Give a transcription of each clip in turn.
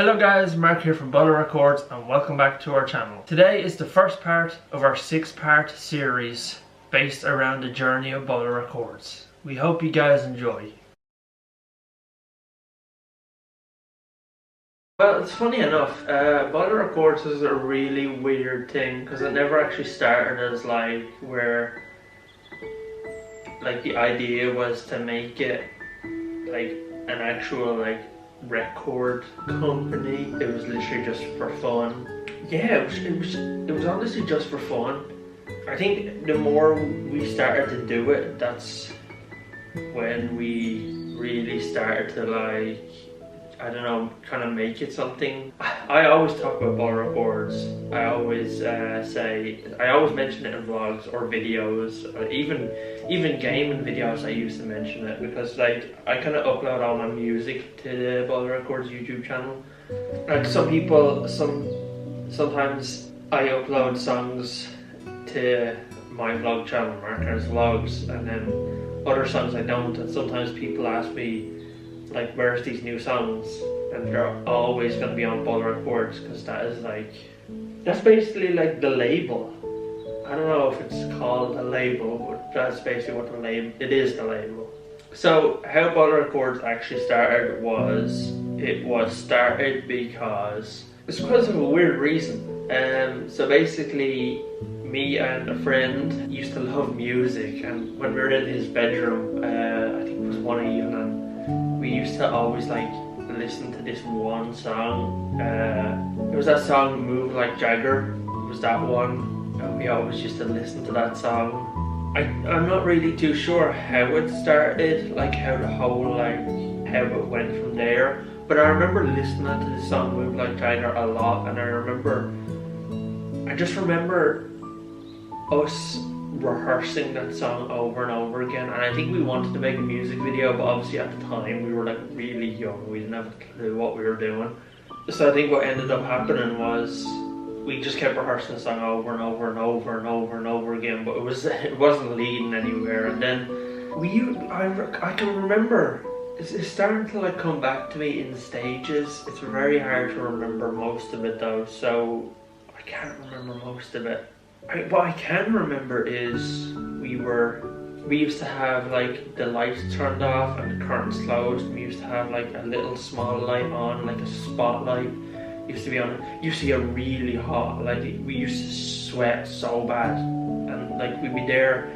Hello guys, Mark here from Bolagh Records and welcome back to our channel. Today is the first part of our 6-part series based around the journey of Bolagh Records. We hope you guys enjoy. Well, it's funny enough, Bolagh Records is a really weird thing because it never actually started as where the idea was to make it an actual record company. It was literally just for fun. Yeah, it was honestly just for fun. I think the more we started to do it, that's when we really started to I don't know, kind of make it something. I always talk about Bolagh Records. I always I always mention it in vlogs or videos, or even gaming videos. I used to mention it because I kind of upload all my music to the Bolagh Records YouTube channel. Like sometimes I upload songs to my vlog channel, Markers Vlogs, and then other songs I don't. And sometimes people ask me, where's these new songs, and they're always going to be on Bolagh Records because that's basically the label. I don't know if it's called a label, but that's basically what it is, the label. So how Bolagh Records actually started was, started because it's because of a weird reason. So basically me and a friend used to love music, and when we were in his bedroom, I think it was one evening, we used to always listen to this one song. It was that song "Move Like Jagger." It was that one, and we always used to listen to that song. I'm not really too sure how it started, how the whole how it went from there. But I remember listening to the song "Move Like Jagger" a lot, and I just remember us rehearsing that song over and over again. And I think we wanted to make a music video, but obviously at the time we were really young, we didn't have a clue what we were doing. So I think what ended up happening was we just kept rehearsing the song over and over and over and over and over again, but it wasn't leading anywhere. And then I can remember it's starting to come back to me in stages. It's very hard to remember most of it though, so I can't remember most of it. What I can remember is we used to have the lights turned off and the curtains closed. We used to have a little small light on, a spotlight used to be on. It used to get really hot. We used to sweat so bad, and we'd be there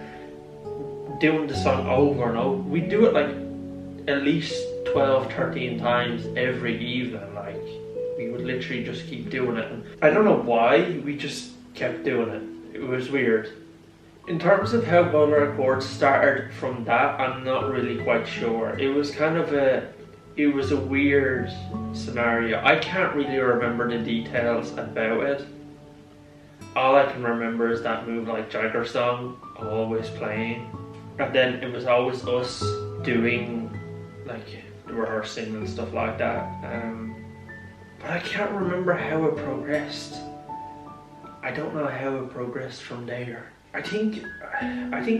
doing the song over and over. We'd do it at least 12-13 times every evening. We would literally just keep doing it, and I don't know why, we just kept doing it. It was weird. In terms of how Bolagh Records started from that, I'm not really quite sure. It was a weird scenario. I can't really remember the details about it. All I can remember is that "Move Like Jagger" song always playing, and then it was always us doing the rehearsing and stuff like that. But I can't remember how it progressed. I don't know how it progressed from there. I think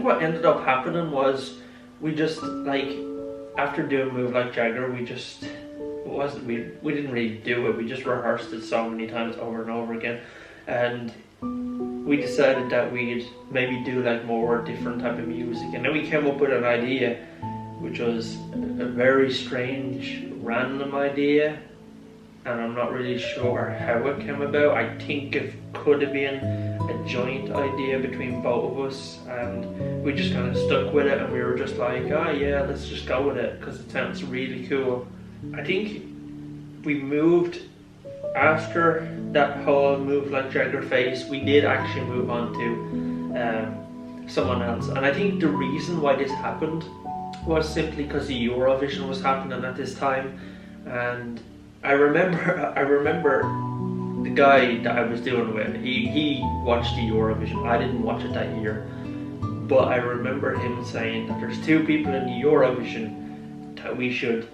what ended up happening was we just after doing "Move Like Jagger," we didn't really do it. We just rehearsed it so many times over and over again, and we decided that we'd maybe do more different type of music. And then we came up with an idea, which was a very strange, random idea. And I'm not really sure how it came about. I think it could have been a joint idea between both of us, and we just kind of stuck with it, and we were just oh yeah, let's just go with it because it sounds really cool. I think we moved after that whole "Move Like Jagger" phase. We did actually move on to someone else, and I think the reason why this happened was simply because the Eurovision was happening at this time. And I remember the guy that I was doing with, he watched the Eurovision. I didn't watch it that year, but I remember him saying that there's 2 people in the Eurovision that we should,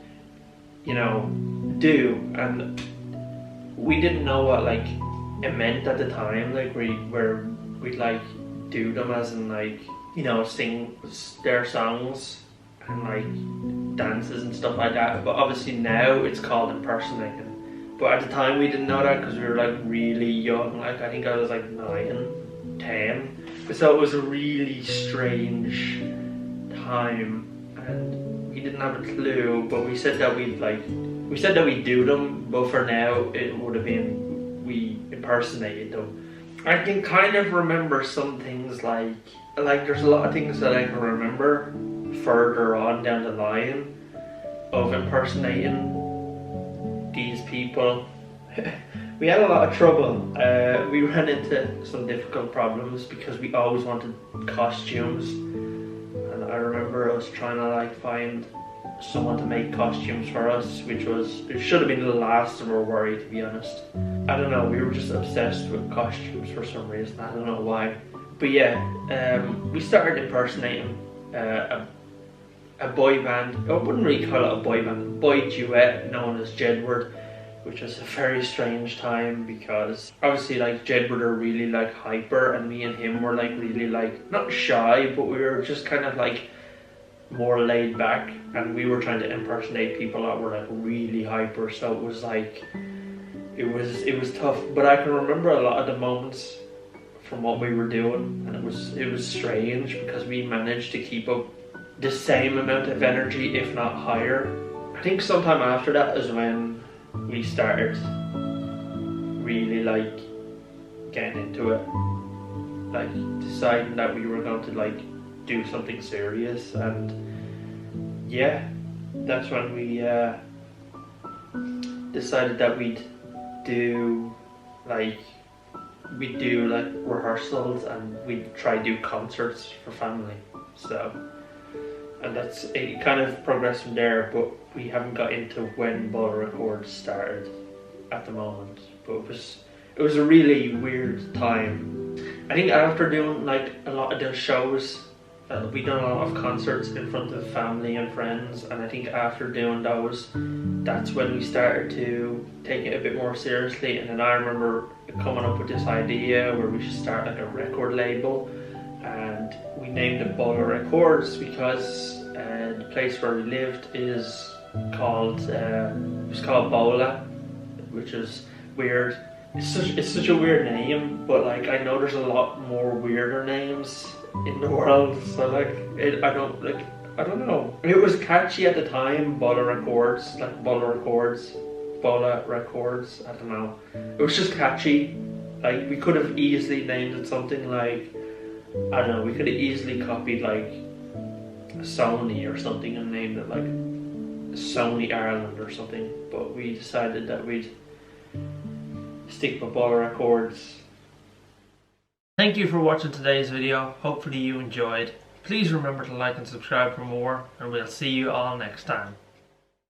do, and we didn't know what it meant at the time. We'd do them as in sing their songs and dances and stuff like that. But obviously now it's called impersonating. But at the time we didn't know that because we were like really young. Like I think I was like 9, 10. So it was a really strange time, and we didn't have a clue. But we said that we'd do them. But for now, it would have been we impersonated them. I can kind of remember some things like there's a lot of things that I can remember further on down the line of impersonating these people. We had a lot of trouble. We ran into some difficult problems because we always wanted costumes, and I remember us trying to like find someone to make costumes for us, it should have been the last of our worry, to be honest. I don't know, we were just obsessed with costumes for some reason, I don't know why. But yeah, we started impersonating a boy band. I wouldn't really call it a boy band, boy duet known as Jedward, which was a very strange time because obviously like Jedward are really like hyper, and me and him were like really like not shy, but we were just kind of like more laid back, and we were trying to impersonate people that were like really hyper. So it was like it was tough, but I can remember a lot of the moments from what we were doing, and it was strange because we managed to keep up the same amount of energy, if not higher. I think sometime after that is when we started really like getting into it, like deciding that we were going to like do something serious. And yeah, that's when we decided that we'd do like rehearsals, and we'd try to do concerts for family. So, and that's it, kind of progressed from there, but we haven't got into when Bolagh Records started at the moment. But it was a really weird time. I think after doing like a lot of those shows, we done a lot of concerts in front of family and friends, and I think after doing those, that's when we started to take it a bit more seriously. And then I remember coming up with this idea where we should start like a record label, and we named it Bolagh Records because the place where we lived is called Bolagh, which is weird. It's such a weird name, but like I know there's a lot more weirder names in the world, so like I don't know. It was catchy at the time, Bolagh Records, like Bolagh Records, I don't know. It was just catchy. Like we could have easily named it something like, I don't know, we could have easily copied like Sony or something and named it like Sony Ireland or something, but we decided that we'd stick with Bolagh Records. Thank you for watching today's video. Hopefully you enjoyed. Please remember to like and subscribe for more, and we'll see you all next time.